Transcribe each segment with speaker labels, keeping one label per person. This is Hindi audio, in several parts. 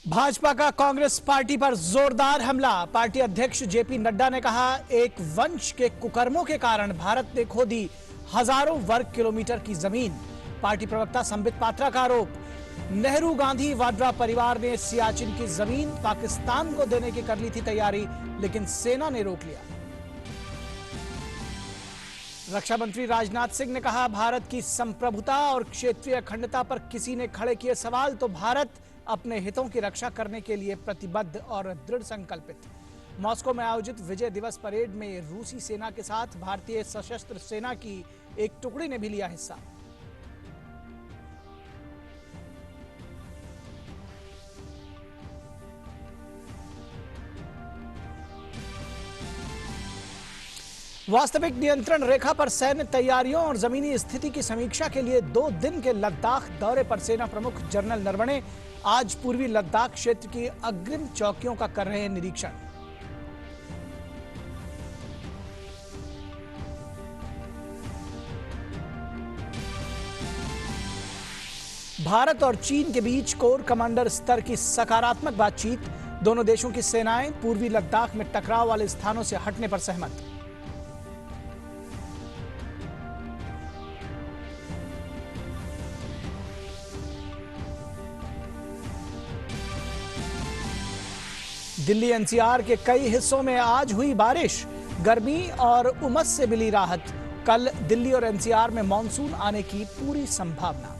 Speaker 1: भाजपा का कांग्रेस पार्टी पर जोरदार हमला। पार्टी अध्यक्ष जेपी नड्डा ने कहा, एक वंश के कुकर्मों के कारण भारत ने खो दी हजारों वर्ग किलोमीटर की जमीन। पार्टी प्रवक्ता संबित पात्रा का आरोप, नेहरू गांधी वाड्रा परिवार ने सियाचिन की जमीन पाकिस्तान को देने की कर ली थी तैयारी, लेकिन सेना ने रोक लिया। रक्षा मंत्री राजनाथ सिंह ने कहा, भारत की संप्रभुता और क्षेत्रीय अखंडता पर किसी ने खड़े किए सवाल तो भारत अपने हितों की रक्षा करने के लिए प्रतिबद्ध और दृढ़ संकल्पित। मॉस्को में आयोजित विजय दिवस परेड में रूसी सेना के साथ भारतीय सशस्त्र सेना की एक टुकड़ी ने भी लिया हिस्सा। वास्तविक नियंत्रण रेखा पर सैन्य तैयारियों और जमीनी स्थिति की समीक्षा के लिए 2 दिन के लद्दाख दौरे पर सेना प्रमुख जनरल नरवणे आज पूर्वी लद्दाख क्षेत्र की अग्रिम चौकियों का कर रहे हैं निरीक्षण। भारत और चीन के बीच कोर कमांडर स्तर की सकारात्मक बातचीत। दोनों देशों की सेनाएं पूर्वी लद्दाख में टकराव वाले स्थानों से हटने पर सहमत। दिल्ली एनसीआर के कई हिस्सों में आज हुई बारिश, गर्मी और उमस से मिली राहत। कल दिल्ली और एनसीआर में मानसून आने की पूरी संभावना।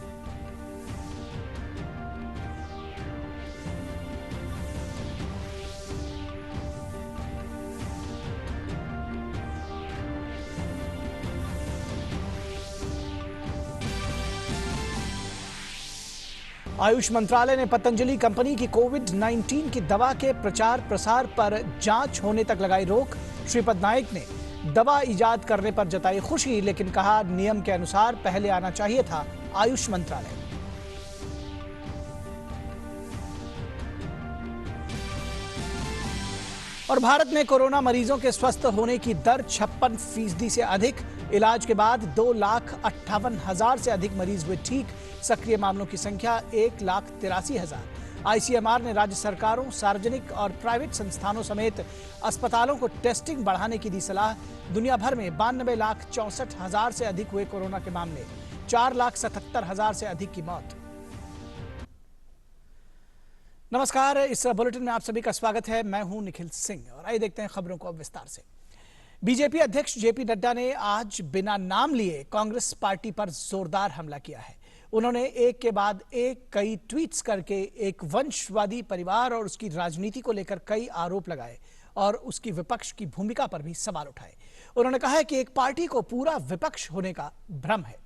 Speaker 1: आयुष मंत्रालय ने पतंजलि कंपनी की कोविड-19 की दवा के प्रचार प्रसार पर जांच होने तक लगाई रोक। श्रीपद नाइक ने दवा इजाद करने पर जताई खुशी, लेकिन कहा, नियम के अनुसार पहले आना चाहिए था आयुष मंत्रालय। और भारत में कोरोना मरीजों के स्वस्थ होने की दर 56% से अधिक। इलाज के बाद 2,58,000 से अधिक मरीज हुए ठीक। सक्रिय मामलों की संख्या 1,83,000। आईसीएमआर ने राज्य सरकारों, सार्वजनिक और प्राइवेट संस्थानों समेत अस्पतालों को टेस्टिंग बढ़ाने की दी सलाह। दुनिया भर में 92,64,000 से अधिक हुए कोरोना के मामले, 4,77,000 से अधिक की मौत। नमस्कार, इस बुलेटिन में आप सभी का स्वागत है। मैं हूं निखिल सिंह और आइए देखते हैं खबरों को अब विस्तार से। बीजेपी अध्यक्ष जेपी नड्डा ने आज बिना नाम लिए कांग्रेस पार्टी पर जोरदार हमला किया है। उन्होंने एक के बाद एक कई ट्वीट्स करके एक वंशवादी परिवार और उसकी राजनीति को लेकर कई आरोप लगाए और उसकी विपक्ष की भूमिका पर भी सवाल उठाए। उन्होंने कहा है कि एक पार्टी को पूरा विपक्ष होने का भ्रम है।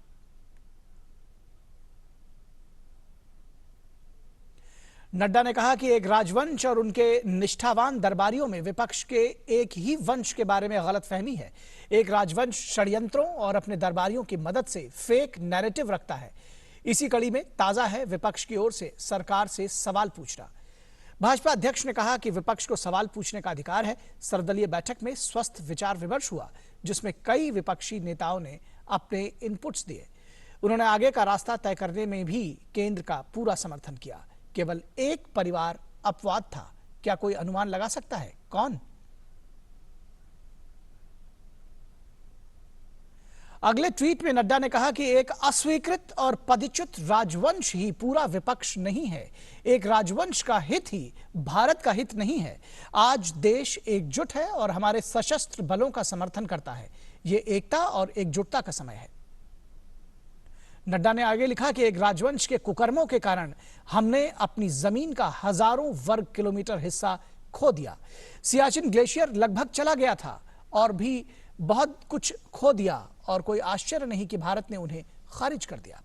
Speaker 1: नड्डा ने कहा कि एक राजवंश और उनके निष्ठावान दरबारियों में विपक्ष के एक ही वंश के बारे में गलतफहमी है। एक राजवंश षड्यंत्रों और अपने दरबारियों की मदद से फेक नैरेटिव रखता है। इसी कड़ी में ताजा है विपक्ष की ओर से सरकार से सवाल पूछना। भाजपा अध्यक्ष ने कहा कि विपक्ष को सवाल पूछने का अधिकार है। सर्वदलीय बैठक में स्वस्थ विचार विमर्श हुआ, जिसमें कई विपक्षी नेताओं ने अपने इनपुट्स दिए। उन्होंने आगे का रास्ता तय करने में भी केंद्र का पूरा समर्थन किया। केवल एक परिवार अपवाद था, क्या कोई अनुमान लगा सकता है कौन? अगले ट्वीट में नड्डा ने कहा कि एक अस्वीकृत और पदच्युत राजवंश ही पूरा विपक्ष नहीं है। एक राजवंश का हित ही भारत का हित नहीं है। आज देश एकजुट है और हमारे सशस्त्र बलों का समर्थन करता है। यह एकता और एकजुटता का समय है। नड्डा ने आगे लिखा कि एक राजवंश के कुकर्मों के कारण हमने अपनी जमीन का हजारों वर्ग किलोमीटर हिस्सा खो दिया। सियाचिन ग्लेशियर लगभग चला गया था और भी बहुत कुछ खो दिया और कोई आश्चर्य नहीं कि भारत ने उन्हें खारिज कर दिया।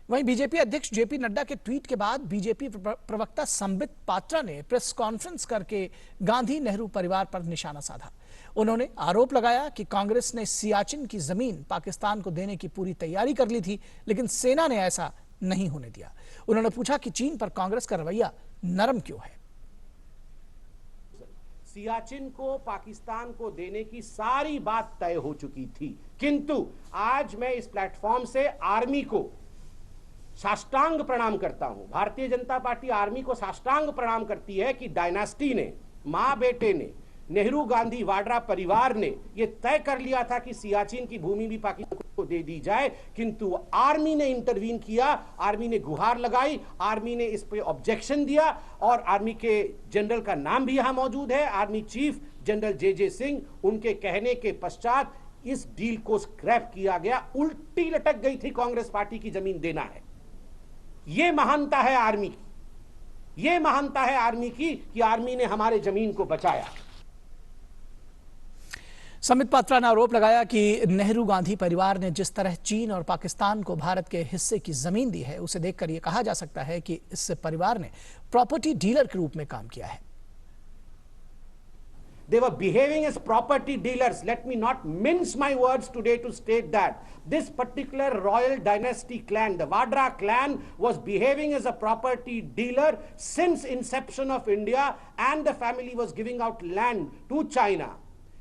Speaker 1: वहीं बीजेपी अध्यक्ष जेपी नड्डा के ट्वीट के बाद बीजेपी प्रवक्ता संबित पात्रा ने प्रेस कॉन्फ्रेंस करके गांधी नेहरू परिवार पर निशाना साधा। उन्होंने आरोप लगाया कि कांग्रेस ने सियाचिन की जमीन पाकिस्तान को देने की पूरी तैयारी कर ली थी, लेकिन सेना ने ऐसा नहीं होने दिया। उन्होंने पूछा कि चीन पर कांग्रेस का रवैया नरम क्यों है।
Speaker 2: सियाचिन को पाकिस्तान को देने की सारी बात तय हो चुकी थी, किंतु आज मैं इस प्लेटफॉर्म से आर्मी को साष्टांग प्रणाम करता हूं। भारतीय जनता पार्टी आर्मी को साष्टांग प्रणाम करती है कि डायनास्टी ने, मां बेटे ने, नेहरू गांधी वाड्रा परिवार ने यह तय कर लिया था कि सियाचिन की भूमि भी पाकिस्तान को दे दी जाए, किंतु आर्मी ने इंटरवीन किया, आर्मी ने गुहार लगाई, आर्मी ने इस पे ऑब्जेक्शन दिया और आर्मी के जनरल का नाम भी यहां मौजूद है, आर्मी चीफ जनरल जे सिंह। उनके कहने के पश्चात इस डील को स्क्रैप किया गया। उल्टी लटक गई थी कांग्रेस पार्टी की जमीन देना है। यह महानता है आर्मी की, यह महानता है आर्मी की कि आर्मी ने हमारे जमीन को बचाया।
Speaker 1: संबित पात्रा ने आरोप लगाया कि नेहरू गांधी परिवार ने जिस तरह चीन और पाकिस्तान को भारत के हिस्से की जमीन दी है, उसे देखकर यह कहा जा सकता है कि इस परिवार ने प्रॉपर्टी डीलर के रूप में काम किया है।
Speaker 2: They were behaving as property dealers. Let me not mince my words today to state that this particular royal dynasty clan, the Vadra clan, was behaving as a property dealer since inception of India, and the family was giving out land to China.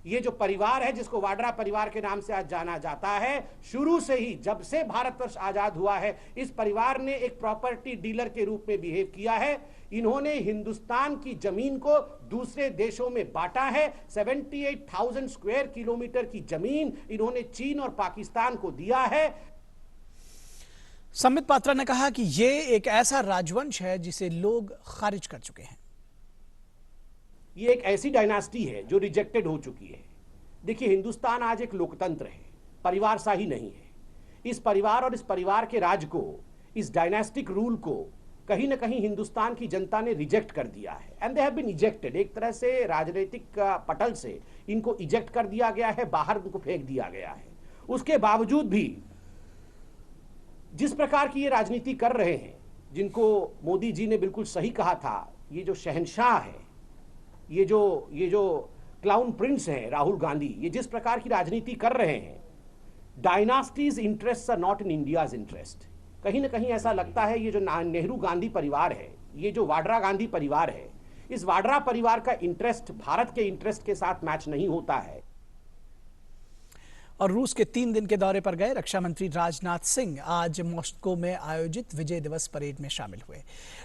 Speaker 2: ये जो परिवार है जिसको वाड्रा परिवार के नाम से आज जाना जाता है, शुरू से ही जब से भारतवर्ष आजाद हुआ है, इस परिवार ने एक प्रॉपर्टी डीलर के रूप में बिहेव किया है। इन्होंने हिंदुस्तान की जमीन को दूसरे देशों में बांटा है। 78,000 स्क्वायर किलोमीटर की जमीन इन्होंने चीन और पाकिस्तान को दिया है।
Speaker 1: संबित पात्रा ने कहा कि यह एक ऐसा राजवंश है जिसे लोग खारिज कर चुके हैं।
Speaker 2: ये एक ऐसी डायनास्टी है जो रिजेक्टेड हो चुकी है। देखिए, हिंदुस्तान आज एक लोकतंत्र है, परिवारशाही नहीं है। इस परिवार और इस परिवार के राज को, इस डायनास्टिक रूल को कहीं ना कहीं हिंदुस्तान की जनता ने रिजेक्ट कर दिया है, and they have been ejected. एक तरह से राजनीतिक पटल से इनको इजेक्ट कर दिया गया है, बाहर उनको फेंक दिया गया है। उसके बावजूद भी जिस प्रकार की ये राजनीति कर रहे हैं, जिनको मोदी जी ने बिल्कुल सही कहा था, ये जो शहंशाह है, ये जो क्लाउन प्रिंस हैं राहुल गांधी, ये जिस प्रकार की राजनीति कर रहे हैं, dynasties interest are not in India's interest. कहीं ना कहीं ऐसा लगता है ये जो नेहरू गांधी परिवार है, ये जो वाड्रा गांधी परिवार है, इस वाड्रा परिवार का इंटरेस्ट भारत के इंटरेस्ट के साथ मैच नहीं होता है।
Speaker 1: और रूस के 3 दिन के दौरे पर गए रक्षा मंत्री राजनाथ सिंह आज मॉस्को में आयोजित विजय दिवस परेड में शामिल हुए।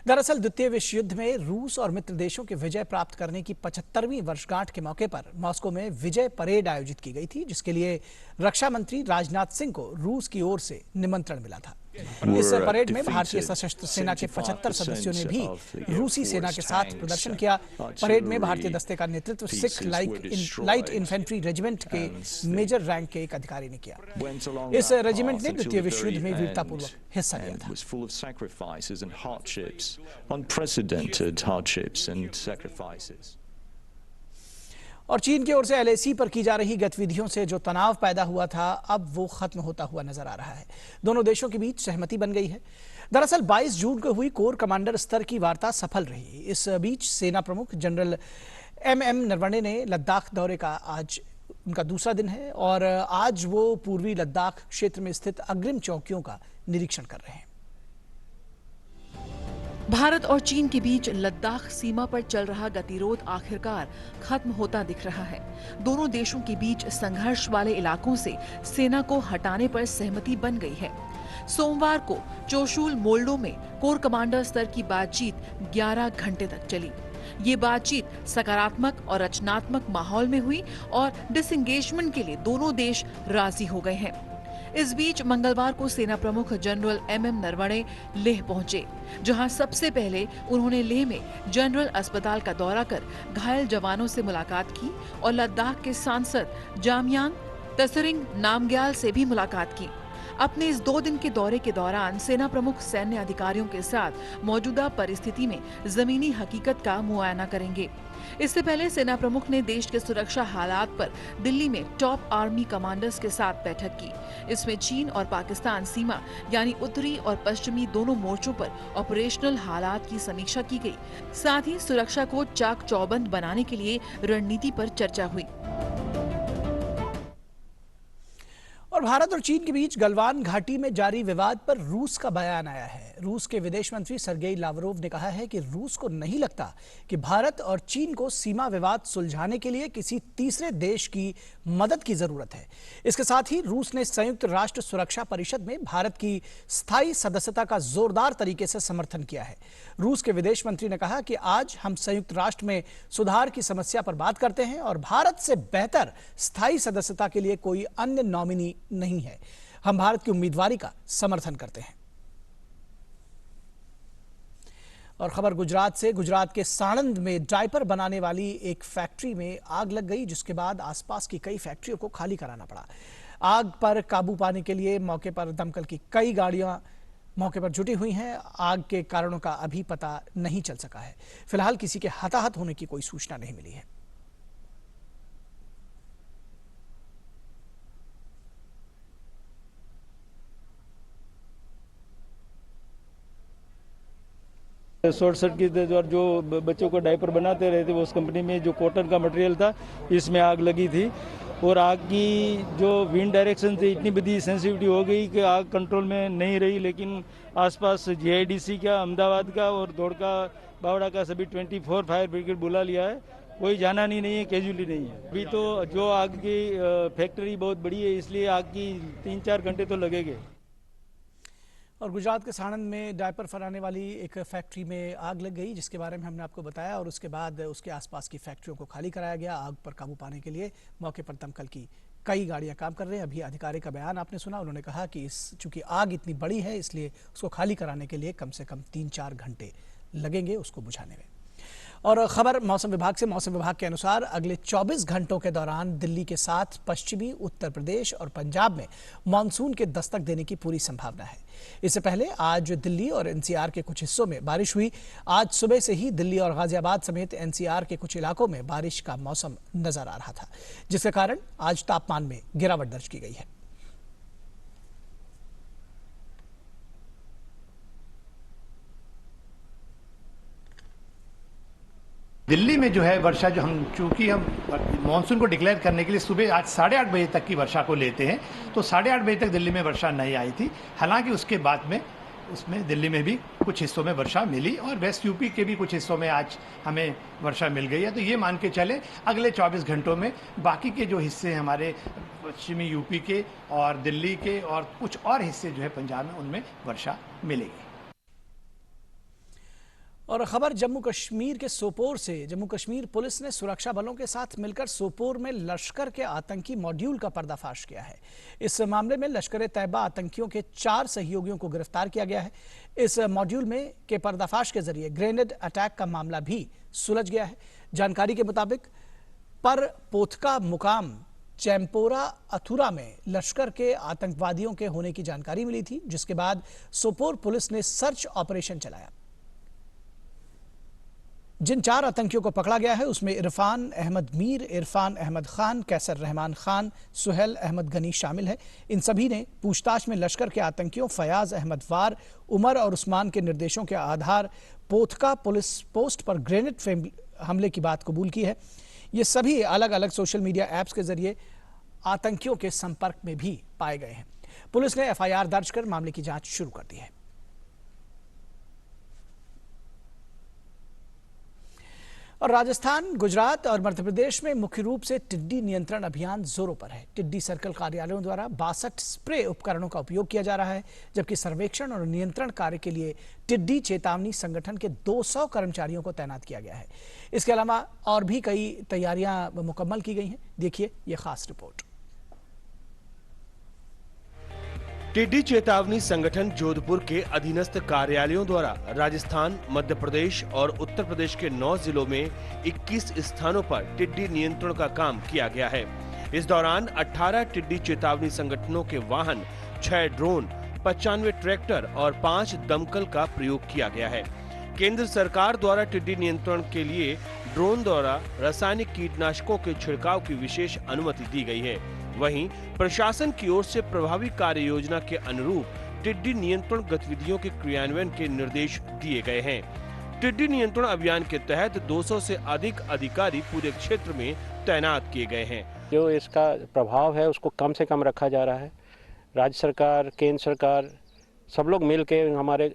Speaker 1: दरअसल द्वितीय विश्व युद्ध में रूस और मित्र देशों के विजय प्राप्त करने की 75वीं वर्षगांठ के मौके पर मॉस्को में विजय परेड आयोजित की गई थी, जिसके लिए रक्षा मंत्री राजनाथ सिंह को रूस की ओर से निमंत्रण मिला था। इस परेड में भारतीय सशस्त्र सेना के 75 सदस्यों ने भी रूसी सेना के साथ प्रदर्शन किया। परेड में भारतीय दस्ते का नेतृत्व सिख लाइट इन्फेंट्री रेजिमेंट के मेजर रैंक के एक अधिकारी ने किया। इस रेजिमेंट ने द्वितीय विश्व युद्ध में वीरतापूर्वक हिस्सा लिया था। और चीन की ओर से LAC पर की जा रही गतिविधियों से जो तनाव पैदा हुआ था, अब वो खत्म होता हुआ नजर आ रहा है। दोनों देशों के बीच सहमति बन गई है। दरअसल 22 जून को हुई कोर कमांडर स्तर की वार्ता सफल रही। इस बीच सेना प्रमुख जनरल MM नरवणे ने लद्दाख दौरे का आज उनका दूसरा दिन है और आज वो पूर्वी लद्दाख क्षेत्र में स्थित अग्रिम चौकियों का निरीक्षण कर रहे हैं।
Speaker 3: भारत और चीन के बीच लद्दाख सीमा पर चल रहा गतिरोध आखिरकार खत्म होता दिख रहा है। दोनों देशों के बीच संघर्ष वाले इलाकों से सेना को हटाने पर सहमति बन गई है। सोमवार को चोशुल मोल्डो में कोर कमांडर स्तर की बातचीत 11 घंटे तक चली। ये बातचीत सकारात्मक और रचनात्मक माहौल में हुई और डिसएंगेजमेंट के लिए दोनों देश राजी हो गए हैं। इस बीच मंगलवार को सेना प्रमुख जनरल MM नरवणे लेह पहुंचे, जहां सबसे पहले उन्होंने लेह में जनरल अस्पताल का दौरा कर घायल जवानों से मुलाकात की और लद्दाख के सांसद जामयांग तसरिंग नामग्याल से भी मुलाकात की। अपने इस 2 दिन के दौरे के दौरान सेना प्रमुख सैन्य अधिकारियों के साथ मौजूदा परिस्थिति में जमीनी हकीकत का मुआयना करेंगे। इससे पहले सेना प्रमुख ने देश के सुरक्षा हालात पर दिल्ली में टॉप आर्मी कमांडर्स के साथ बैठक की। इसमें चीन और पाकिस्तान सीमा यानी उत्तरी और पश्चिमी दोनों मोर्चों पर ऑपरेशनल हालात की समीक्षा की गई। साथ ही सुरक्षा को चाक चौबंद बनाने के लिए रणनीति पर चर्चा हुई।
Speaker 1: और भारत और चीन के बीच गलवान घाटी में जारी विवाद पर रूस का बयान आया है। रूस के विदेश मंत्री सर्गेई लावरोव ने कहा है कि रूस को नहीं लगता कि भारत और चीन को सीमा विवाद सुलझाने के लिए किसी तीसरे देश की मदद की जरूरत है। इसके साथ ही रूस ने संयुक्त राष्ट्र सुरक्षा परिषद में भारत की स्थायी सदस्यता का जोरदार तरीके से समर्थन किया है। रूस के विदेश मंत्री ने कहा कि आज हम संयुक्त राष्ट्र में सुधार की समस्या पर बात करते हैं और भारत से बेहतर स्थायी सदस्यता के लिए कोई अन्य नॉमिनी नहीं है। हम भारत की उम्मीदवारी का समर्थन करते हैं। और खबर गुजरात से। गुजरात के साणंद में डायपर बनाने वाली एक फैक्ट्री में आग लग गई, जिसके बाद आसपास की कई फैक्ट्रियों को खाली कराना पड़ा। आग पर काबू पाने के लिए मौके पर दमकल की कई गाड़ियां मौके पर जुटी हुई हैं। आग के कारणों का अभी पता नहीं चल सका है। फिलहाल किसी के हताहत होने की कोई सूचना नहीं मिली है।
Speaker 4: शॉर्ट सर्किट के द्वारा जो बच्चों को डायपर बनाते रहे थे, वो उस कंपनी में जो कॉटन का मटेरियल था, इसमें आग लगी थी। और आग की जो विंड डायरेक्शन थी, इतनी बड़ी सेंसिटिविटी हो गई कि आग कंट्रोल में नहीं रही। लेकिन आसपास जीआईडीसी का, अहमदाबाद का और दौड़का, बावड़ा का सभी 24 फायर ब्रिगेड बुला लिया है। कोई जाना नहीं है, कैजुअली नहीं है। अभी तो जो आग की फैक्ट्री बहुत बड़ी है, इसलिए आग की 3-4 घंटे तो लगेंगे।
Speaker 1: और गुजरात के साणंद में डायपर बनाने वाली एक फैक्ट्री में आग लग गई, जिसके बारे में हमने आपको बताया। और उसके बाद उसके आसपास की फैक्ट्रियों को खाली कराया गया। आग पर काबू पाने के लिए मौके पर दमकल की कई गाड़ियां काम कर रहे हैं। अभी अधिकारी का बयान आपने सुना। उन्होंने कहा कि चूंकि आग इतनी बड़ी है, इसलिए उसको खाली कराने के लिए कम से कम 3-4 घंटे लगेंगे उसको बुझाने में। और खबर मौसम विभाग से। मौसम विभाग के अनुसार अगले 24 घंटों के दौरान दिल्ली के साथ पश्चिमी उत्तर प्रदेश और पंजाब में मानसून के दस्तक देने की पूरी संभावना है। इससे पहले आज दिल्ली और एनसीआर के कुछ हिस्सों में बारिश हुई। आज सुबह से ही दिल्ली और गाजियाबाद समेत एनसीआर के कुछ इलाकों में बारिश का मौसम नजर आ रहा था, जिसके कारण आज तापमान में गिरावट दर्ज की गई है।
Speaker 5: दिल्ली में जो है वर्षा, जो चूंकि हम मानसून को डिक्लेयर करने के लिए सुबह आज 8:30 बजे तक की वर्षा को लेते हैं, तो 8:30 बजे तक दिल्ली में वर्षा नहीं आई थी। हालांकि उसके बाद में उसमें दिल्ली में भी कुछ हिस्सों में वर्षा मिली और वेस्ट यूपी के भी कुछ हिस्सों में आज हमें वर्षा मिल गई है। तो ये मान के चले अगले 24 घंटों में बाकी के जो हिस्से हमारे पश्चिमी यूपी के और दिल्ली के और कुछ और हिस्से जो है पंजाब में, उनमें वर्षा मिलेगी।
Speaker 1: और खबर जम्मू कश्मीर के सोपोर से। जम्मू कश्मीर पुलिस ने सुरक्षा बलों के साथ मिलकर सोपोर में लश्कर के आतंकी मॉड्यूल का पर्दाफाश किया है। इस मामले में लश्कर तैयबा आतंकियों के 4 सहयोगियों को गिरफ्तार किया गया है। इस मॉड्यूल में के पर्दाफाश के जरिए ग्रेनेड अटैक का मामला भी सुलझ गया है। जानकारी के मुताबिक पर पोथका मुकाम चैम्पोरा अथुरा में लश्कर के आतंकवादियों के होने की जानकारी मिली थी, जिसके बाद सोपोर पुलिस ने सर्च ऑपरेशन चलाया। जिन 4 आतंकियों को पकड़ा गया है, उसमें इरफान अहमद मीर, इरफान अहमद खान, कैसर रहमान खान, सुहेल अहमद गनी शामिल है। इन सभी ने पूछताछ में लश्कर के आतंकियों फयाज अहमद वार, उमर और उस्मान के निर्देशों के आधार पोथका पुलिस पोस्ट पर ग्रेनेड हमले की बात कबूल की है। ये सभी अलग अलग सोशल मीडिया ऐप्स के जरिए आतंकियों के संपर्क में भी पाए गए हैं। पुलिस ने FIR दर्ज कर मामले की जांच शुरू कर दी है। और राजस्थान, गुजरात और मध्य प्रदेश में मुख्य रूप से टिड्डी नियंत्रण अभियान जोरों पर है। टिड्डी सर्कल कार्यालयों द्वारा 62 स्प्रे उपकरणों का उपयोग किया जा रहा है, जबकि सर्वेक्षण और नियंत्रण कार्य के लिए टिड्डी चेतावनी संगठन के 200 कर्मचारियों को तैनात किया गया है। इसके अलावा और भी कई तैयारियां मुकम्मल की गई हैं। देखिए ये खास रिपोर्ट।
Speaker 6: टिड्डी चेतावनी संगठन जोधपुर के अधीनस्थ कार्यालयों द्वारा राजस्थान, मध्य प्रदेश और उत्तर प्रदेश के 9 जिलों में 21 स्थानों पर टिड्डी नियंत्रण का काम किया गया है। इस दौरान 18 टिड्डी चेतावनी संगठनों के वाहन, 6 ड्रोन, 95 ट्रैक्टर और 5 दमकल का प्रयोग किया गया है। केंद्र सरकार द्वारा टिड्डी नियंत्रण के लिए ड्रोन द्वारा रासायनिक कीटनाशकों के छिड़काव की विशेष अनुमति दी गई है। वहीं प्रशासन की ओर से प्रभावी कार्य योजना के अनुरूप टिड्डी नियंत्रण गतिविधियों के क्रियान्वयन के निर्देश दिए गए हैं। टिड्डी नियंत्रण अभियान के तहत 200 से अधिक अधिकारी पूरे क्षेत्र में तैनात किए गए हैं।
Speaker 7: जो इसका प्रभाव है उसको कम से कम रखा जा रहा है राज्य सरकार, केंद्र सरकार, सब लोग मिल के हमारे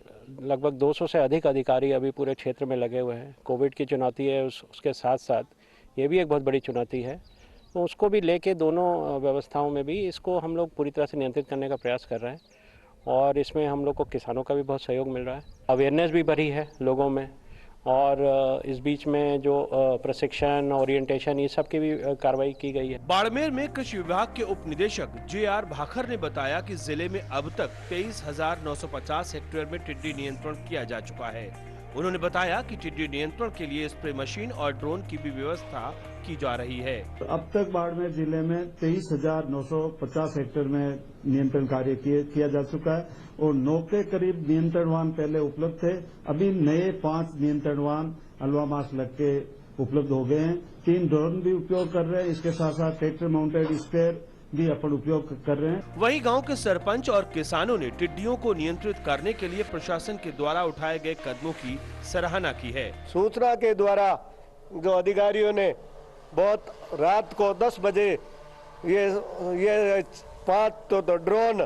Speaker 7: लगभग 200 से अधिक अधिकारी अभी पूरे क्षेत्र में लगे हुए हैं। कोविड की चुनौती है, उसके साथ साथ ये भी एक बहुत बड़ी चुनौती है, तो उसको भी लेके दोनों व्यवस्थाओं में भी इसको हम लोग पूरी तरह से नियंत्रित करने का प्रयास कर रहे हैं। और इसमें हम लोग को किसानों का भी बहुत सहयोग मिल रहा है, अवेयरनेस भी बढ़ी है लोगों में, और इस बीच में जो प्रशिक्षण, ओरिएंटेशन, ये सब की भी कार्रवाई की गई है।
Speaker 6: बाड़मेर में कृषि विभाग के उप निदेशक JR भाखर ने बताया कि जिले में अब तक 23,950 हेक्टेयर में टिड्डी नियंत्रण किया जा चुका है। उन्होंने बताया कि टिड्डी नियंत्रण के लिए स्प्रे मशीन और ड्रोन की भी व्यवस्था की जा रही है।
Speaker 8: अब तक बाड़मेर जिले में 23,950 हेक्टेयर में नियंत्रण कार्य किया जा चुका है और 9 के करीब नियंत्रण वाहन पहले उपलब्ध थे। अभी नए 5 नियंत्रण वाहन अलवा मास लग के उपलब्ध हो गए हैं। 3 ड्रोन भी उपयोग कर रहे हैं। इसके साथ साथ ट्रैक्टर माउंटेड स्प्रेयर भी अपन उपयोग कर रहे हैं।
Speaker 6: वहीं गांव के सरपंच और किसानों ने टिड्डियों को नियंत्रित करने के लिए प्रशासन के द्वारा उठाए गए कदमों की सराहना की है।
Speaker 9: सूचना के द्वारा जो अधिकारियों ने बहुत रात को 10 बजे ये 5 तो ड्रोन,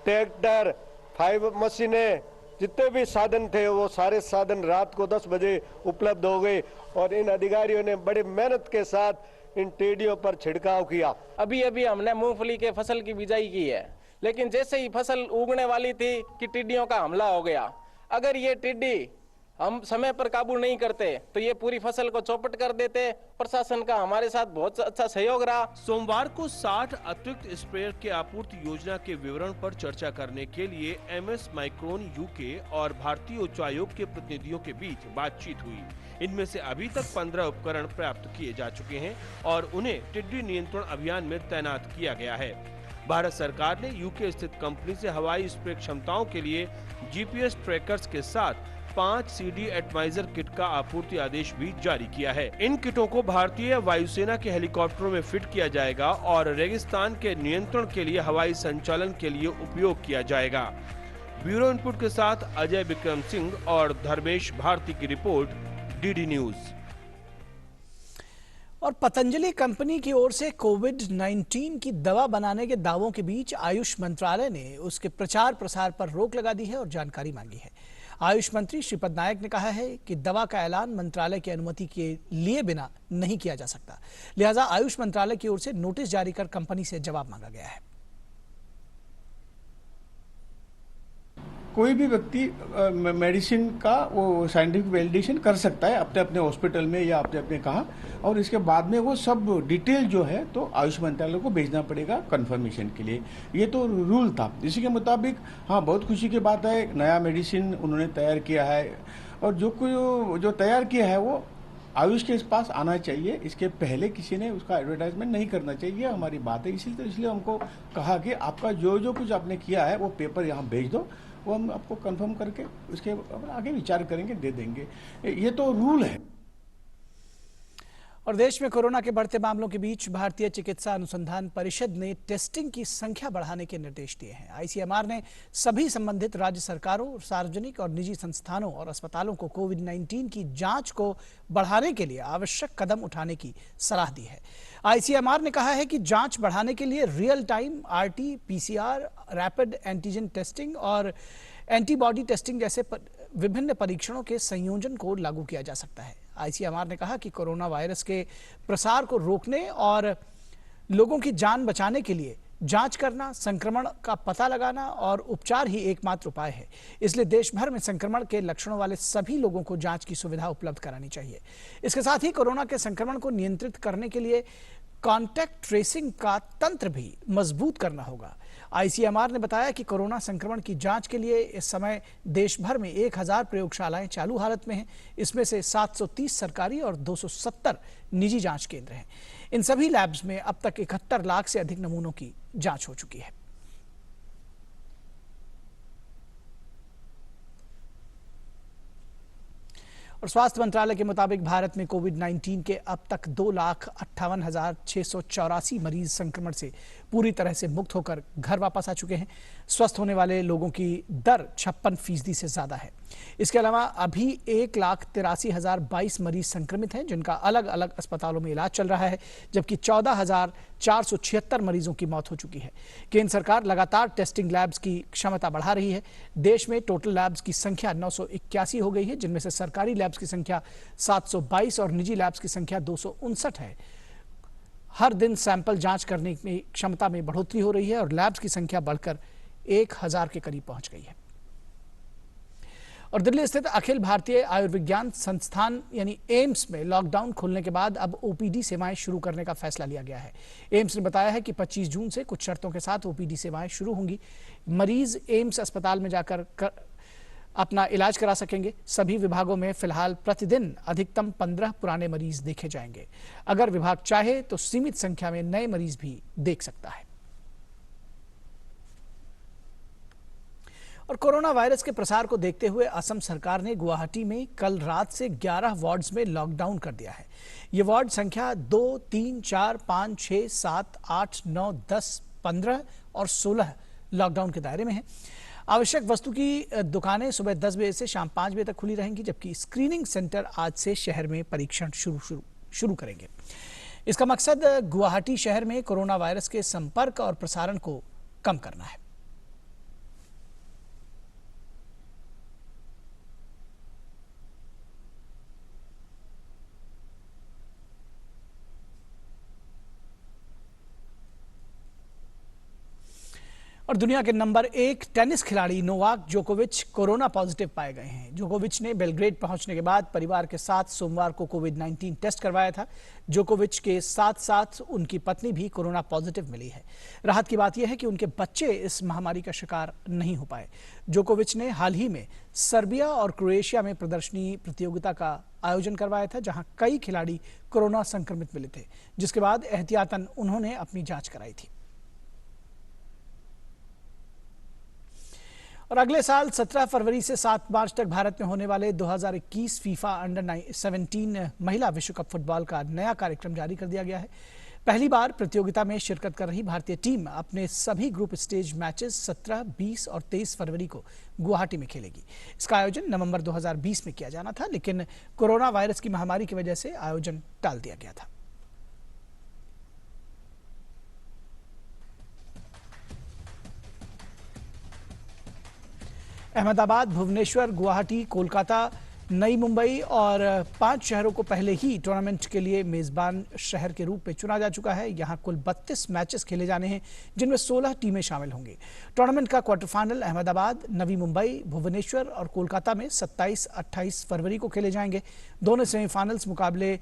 Speaker 9: ट्रैक्टर, 5 मशीनें, जितने भी साधन थे वो सारे साधन रात को 10 बजे उपलब्ध हो गए और इन अधिकारियों ने बड़ी मेहनत के साथ इन टिड्डियों पर छिड़काव किया।
Speaker 10: अभी हमने मूंगफली के फसल की बिजाई की है, लेकिन जैसे ही फसल उगने वाली थी कि टिड्डियों का हमला हो गया। अगर ये टिड्डी हम समय पर काबू नहीं करते तो ये पूरी फसल को चौपट कर देते। प्रशासन का हमारे साथ बहुत अच्छा सहयोग रहा।
Speaker 6: सोमवार को 60 अतिरिक्त स्प्रेयर के आपूर्ति योजना के विवरण पर चर्चा करने के लिए MS माइक्रोन UK और भारतीय उच्चायोग के प्रतिनिधियों के बीच बातचीत हुई। इनमें से अभी तक 15 उपकरण प्राप्त किए जा चुके हैं और उन्हें टिड्डी नियंत्रण अभियान में तैनात किया गया है। भारत सरकार ने UK स्थित कंपनी से हवाई स्प्रे क्षमताओं के लिए GPS ट्रैकर्स के साथ 5 CD एटमाइजर किट का आपूर्ति आदेश भी जारी किया है। इन किटों को भारतीय वायुसेना के हेलीकॉप्टरों में फिट किया जाएगा और रेगिस्तान के नियंत्रण के लिए हवाई संचालन के लिए उपयोग किया जाएगा। ब्यूरो इनपुट के साथ अजय विक्रम सिंह और धर्मेश भारती की रिपोर्ट, DD न्यूज।
Speaker 1: और पतंजलि कंपनी की ओर से कोविड-19 की दवा बनाने के दावों के बीच आयुष मंत्रालय ने उसके प्रचार प्रसार पर रोक लगा दी है और जानकारी मांगी है। आयुष मंत्री श्रीपद नायक ने कहा है कि दवा का ऐलान मंत्रालय की अनुमति के लिए बिना नहीं किया जा सकता, लिहाजा आयुष मंत्रालय की ओर से नोटिस जारी कर कंपनी से जवाब मांगा गया है।
Speaker 11: कोई भी व्यक्ति मेडिसिन का वो साइंटिफिक वैलिडेशन कर सकता है अपने अपने हॉस्पिटल में या अपने अपने कहाँ, और इसके बाद में वो सब डिटेल जो है तो आयुष मंत्रालय को भेजना पड़ेगा कंफर्मेशन के लिए। ये तो रूल था। इसी के मुताबिक हाँ, बहुत खुशी की बात है, नया मेडिसिन उन्होंने तैयार किया है और जो तैयार किया है वो आयुष के पास आना चाहिए। इसके पहले किसी ने उसका एडवर्टाइजमेंट नहीं करना चाहिए, हमारी बात है। इसलिए हमको कहा कि आपका जो कुछ आपने किया है वो पेपर यहाँ भेज दो, वो हम आपको कंफर्म करके उसके आगे विचार करेंगे, दे देंगे। ये तो रूल है।
Speaker 1: और देश में कोरोना के बढ़ते मामलों के बीच भारतीय चिकित्सा अनुसंधान परिषद ने टेस्टिंग की संख्या बढ़ाने के निर्देश दिए हैं। ICMR ने सभी संबंधित राज्य सरकारों, सार्वजनिक और निजी संस्थानों और अस्पतालों को कोविड-19 की जांच को बढ़ाने के लिए आवश्यक कदम उठाने की सलाह दी है। ICMR ने कहा है कि जांच बढ़ाने के लिए real time RT-PCR, rapid antigen testing और एंटीबॉडी टेस्टिंग जैसे विभिन्न परीक्षणों के संयोजन को लागू किया जा सकता है। ICMR ने कहा कि कोरोना वायरस के प्रसार को रोकने और लोगों की जान बचाने के लिए जांच करना, संक्रमण का पता लगाना और उपचार ही एकमात्र उपाय है। इसलिए देश भर में संक्रमण के लक्षणों वाले सभी लोगों को जांच की सुविधा उपलब्ध करानी चाहिए। इसके साथ ही कोरोना के संक्रमण को नियंत्रित करने के लिए कॉन्टैक्ट ट्रेसिंग का तंत्र भी मजबूत करना होगा। ICMR ने बताया कि कोरोना संक्रमण की जांच के लिए इस समय देश भर में 1000 प्रयोगशालाएं चालू हालत में हैं। इसमें से 730 सरकारी और 270 निजी जांच केंद्र हैं। इन सभी लैब्स में अब तक 71 लाख से अधिक नमूनों की जांच हो चुकी है। और स्वास्थ्य मंत्रालय के मुताबिक भारत में कोविड-19 के अब तक 2,58,684 मरीज संक्रमण से पूरी तरह से मुक्त होकर घर वापस आ चुके हैं। स्वस्थ होने वाले लोगों की दर 56% से ज्यादा है। इसके अलावा अभी 1,83,022 मरीज संक्रमित हैं, जिनका अलग अलग अस्पतालों में इलाज चल रहा है, जबकि 14,476 मरीजों की मौत हो चुकी है। केंद्र सरकार लगातार टेस्टिंग लैब्स की क्षमता बढ़ा रही है। देश में टोटल लैब्स की संख्या 981 हो गई है, जिनमें से सरकारी लैब्स की संख्या 722 और निजी लैब्स की संख्या 259 है। हर दिन सैंपल जांच करने की क्षमता में बढ़ोतरी हो रही है और लैब्स की संख्या बढ़कर 1000 के करीब पहुंच गई है। और दिल्ली स्थित अखिल भारतीय आयुर्विज्ञान संस्थान यानी एम्स में लॉकडाउन खोलने के बाद अब ओपीडी सेवाएं शुरू करने का फैसला लिया गया है। एम्स ने बताया है कि 25 जून से कुछ शर्तों के साथ ओपीडी सेवाएं शुरू होंगी। मरीज एम्स अस्पताल में जाकर अपना इलाज करा सकेंगे। सभी विभागों में फिलहाल प्रतिदिन अधिकतम 15 पुराने मरीज देखे जाएंगे। अगर विभाग चाहे तो सीमित संख्या में नए मरीज भी देख सकता है। और कोरोना वायरस के प्रसार को देखते हुए असम सरकार ने गुवाहाटी में कल रात से 11 वार्ड्स में लॉकडाउन कर दिया है। ये वार्ड संख्या 2, 3, 4, 5, 6, 7, 8, 9, 10, 15 और 16 लॉकडाउन के दायरे में है। आवश्यक वस्तु की दुकानें सुबह 10 बजे से शाम 5 बजे तक खुली रहेंगी, जबकि स्क्रीनिंग सेंटर आज से शहर में परीक्षण शुरू करेंगे। इसका मकसद गुवाहाटी शहर में कोरोना वायरस के संपर्क और प्रसारण को कम करना है। और दुनिया के नंबर 1 टेनिस खिलाड़ी नोवाक जोकोविच कोरोना पॉजिटिव पाए गए हैं। जोकोविच ने बेलग्रेड पहुंचने के बाद परिवार के साथ सोमवार को कोविड-19 टेस्ट करवाया था। जोकोविच के साथ साथ उनकी पत्नी भी कोरोना पॉजिटिव मिली है। राहत की बात यह है कि उनके बच्चे इस महामारी का शिकार नहीं हो पाए। जोकोविच ने हाल ही में सर्बिया और क्रोएशिया में प्रदर्शनी प्रतियोगिता का आयोजन करवाया था, जहां कई खिलाड़ी कोरोना संक्रमित मिले थे, जिसके बाद एहतियातन उन्होंने अपनी जांच कराई थी। और अगले साल 17 फरवरी से 7 मार्च तक भारत में होने वाले 2021 फीफा अंडर 17 महिला विश्व कप फुटबॉल का नया कार्यक्रम जारी कर दिया गया है। पहली बार प्रतियोगिता में शिरकत कर रही भारतीय टीम अपने सभी ग्रुप स्टेज मैचेस 17, 20 और 23 फरवरी को गुवाहाटी में खेलेगी। इसका आयोजन नवंबर 2020 में किया जाना था, लेकिन कोरोना वायरस की महामारी की वजह से आयोजन टाल दिया गया था। अहमदाबाद, भुवनेश्वर, गुवाहाटी, कोलकाता, नई मुंबई और 5 शहरों को पहले ही टूर्नामेंट के लिए मेजबान शहर के रूप में चुना जा चुका है। यहां कुल 32 मैचेस खेले जाने हैं, जिनमें 16 टीमें शामिल होंगी। टूर्नामेंट का क्वार्टर फाइनल अहमदाबाद, नवी मुंबई, भुवनेश्वर और कोलकाता में 27-28 फरवरी को खेले जाएंगे। दोनों सेमीफाइनल्स मुकाबले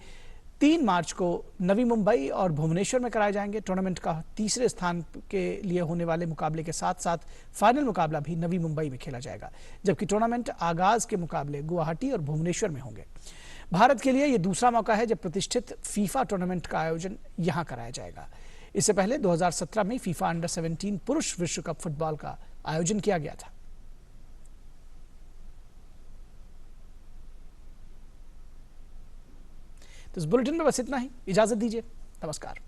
Speaker 1: 3 मार्च को नवी मुंबई और भुवनेश्वर में कराए जाएंगे। टूर्नामेंट का तीसरे स्थान के लिए होने वाले मुकाबले के साथ साथ फाइनल मुकाबला भी नवी मुंबई में खेला जाएगा, जबकि टूर्नामेंट आगाज के मुकाबले गुवाहाटी और भुवनेश्वर में होंगे। भारत के लिए यह दूसरा मौका है जब प्रतिष्ठित फीफा टूर्नामेंट का आयोजन यहां कराया जाएगा। इससे पहले 2017 में फीफा अंडर 17 पुरुष विश्व कप फुटबॉल का आयोजन किया गया था। तो इस बुलेटिन में बस इतना ही। इजाजत दीजिए। नमस्कार।